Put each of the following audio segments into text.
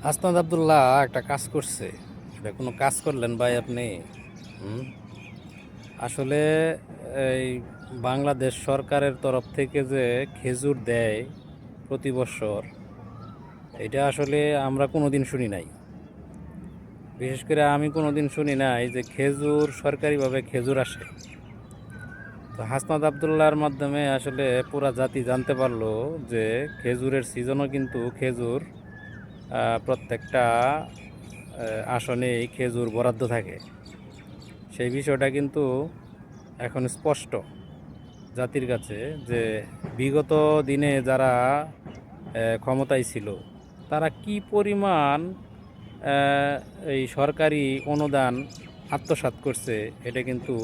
হাসনাত আবদুল্লাহ একটা কাজ করছে। এটা কোনো কাজ করলেন ভাই আপনি? হুম? আসলে এই বাংলাদেশ সরকারের তরফ থেকে যে খেজুর দেয় প্রতি বছর, এটা আসলে আমরা কোনোদিন শুনি নাই। বিশেষ করে আমি কোনোদিন শুনি নাই যে খেজুর সরকারিভাবে খেজুর আসে। তো হাসনাত আবদুল্লাহর মাধ্যমে আসলে পুরা জাতি জানতে পারলো যে খেজুরের সিজনও কিন্তু খেজুর প্রত্যেকটা আসনেই খেজুর বরাদ্দ থাকে। সেই বিষয়টা কিন্তু এখন স্পষ্ট জাতির কাছে যে বিগত দিনে যারা ক্ষমতায় ছিল তারা কি পরিমাণ আহ, এই সরকারি অনুদান আত্মসাৎ করছে, এটা কিন্তু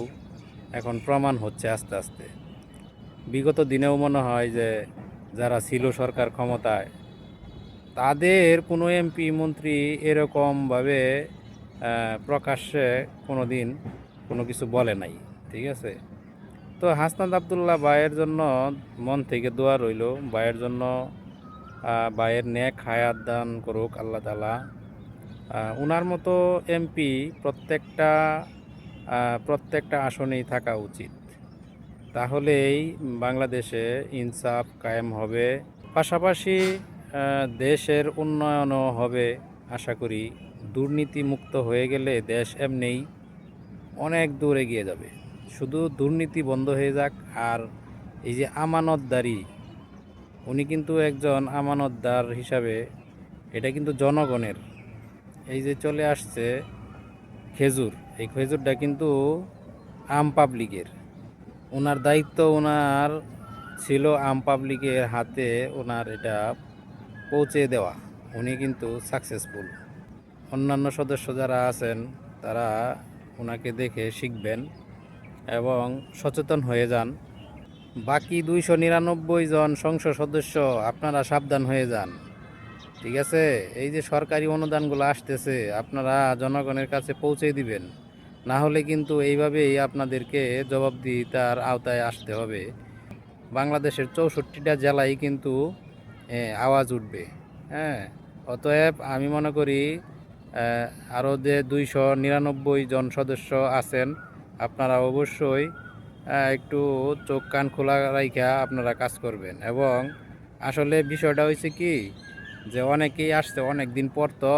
এখন প্রমাণ হচ্ছে আস্তে আস্তে। বিগত দিনেও মনে হয় যে যারা ছিল সরকার ক্ষমতায়, তাদের কোনো এমপি মন্ত্রী এরকমভাবে প্রকাশ্যে কোনো দিন কোনো কিছু বলে নাই। ঠিক আছে? তো হাসনাত আবদুল্লাহ ভাইয়ের জন্য মন থেকে দোয়া রইল, ভাইয়ের জন্য ভাইয়ের নেক হায়াত দান করুক আল্লাহ তাআলা। উনার মতো এমপি প্রত্যেকটা আসনেই থাকা উচিত। তাহলেই বাংলাদেশে ইনসাফ কায়েম হবে, পাশাপাশি দেশের উন্নয়নও হবে আশা করি। দুর্নীতিমুক্ত হয়ে গেলে দেশ এমনিই অনেক দূর এগিয়ে যাবে। শুধু দুর্নীতি বন্ধ হয়ে যাক। আর এই যে আমানতদারি, উনি কিন্তু একজন আমানতদার হিসাবে, এটা কিন্তু জনগণের। এই যে চলে আসছে খেজুর, এই খেজুরটা কিন্তু আম পাবলিকের। ওনার দায়িত্ব, ওনার ছিল আম পাবলিকের হাতে ওনার এটা পৌঁছে দেওয়া। উনি কিন্তু সাকসেসফুল। অন্যান্য সদস্য যারা আছেন তারা ওনাকে দেখে শিখবেন এবং সচেতন হয়ে যান। বাকি 299 জন সংসদ সদস্য আপনারা সাবধান হয়ে যান। ঠিক আছে? এই যে সরকারি অনুদানগুলো আসতেছে, আপনারা জনগণের কাছে পৌঁছে দিবেন। না হলে কিন্তু এইভাবেই আপনাদেরকে জবাবদিহিতার আওতায় আসতে হবে। বাংলাদেশের 64টা জেলায় কিন্তু আওয়াজ উঠবে। হ্যাঁ, অতএব আমি মনে করি আরও যে 299 জন সদস্য আছেন, আপনারা অবশ্যই একটু চোখ কান খোলা রাইখা আপনারা কাজ করবেন। এবং আসলে বিষয়টা হয়েছে কি, যে অনেকেই আসছে অনেক দিন পর, তো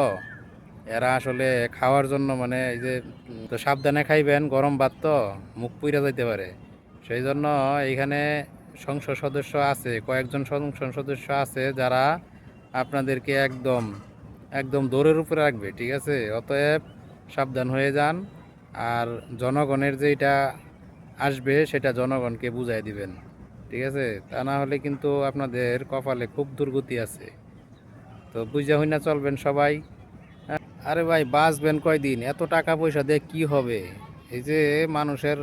এরা আসলে খাওয়ার জন্য মানে এই যে তো সাবধানে খাইবেন, গরম ভাত তো মুখ পুইরা যাইতে পারে। সেই জন্য এইখানে সংসদ সদস্য আছে, কয়েকজন সংসদ সদস্য আছে যারা আপনাদেরকে একদম একদম দৌড়ের উপরে রাখবে। ঠিক আছে? অতএব সাবধান হয়ে যান। আর জনগণের যেটা আসবে সেটা জনগণকে বুঝাই দিবেন। ঠিক আছে? তা না হলে কিন্তু আপনাদের কপালে খুব দুর্গতি আছে। তো বুঝা হইনা চলবেন সবাই। আরে ভাই, বাঁচবেন কয়দিন? এত টাকা পয়সা দিয়ে কি হবে? এই যে মানুষের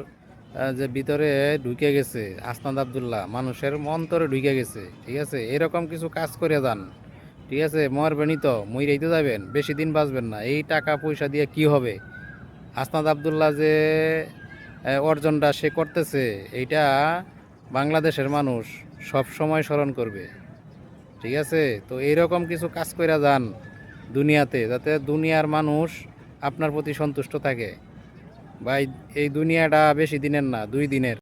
যে ভিতরে ঢুকে গেছে হাসনাত আবদুল্লাহ, মানুষের মন্তরে ঢুকে গেছে। ঠিক আছে? এরকম কিছু কাজ করে যান। ঠিক আছে? মরবেনই তো, মইরাই তো যাবেন, বেশি দিন বাঁচবেন না। এই টাকা পয়সা দিয়ে কি হবে? হাসনাত আবদুল্লাহ যে অর্জনটা সে করতেছে, এইটা বাংলাদেশের মানুষ সব সময় স্মরণ করবে। ঠিক আছে? তো এইরকম কিছু কাজ কইরা যান দুনিয়াতে, যাতে দুনিয়ার মানুষ আপনার প্রতি সন্তুষ্ট থাকে। ভাই, এই দুনিয়াটা বেশি দিনের না, 2 দিনের।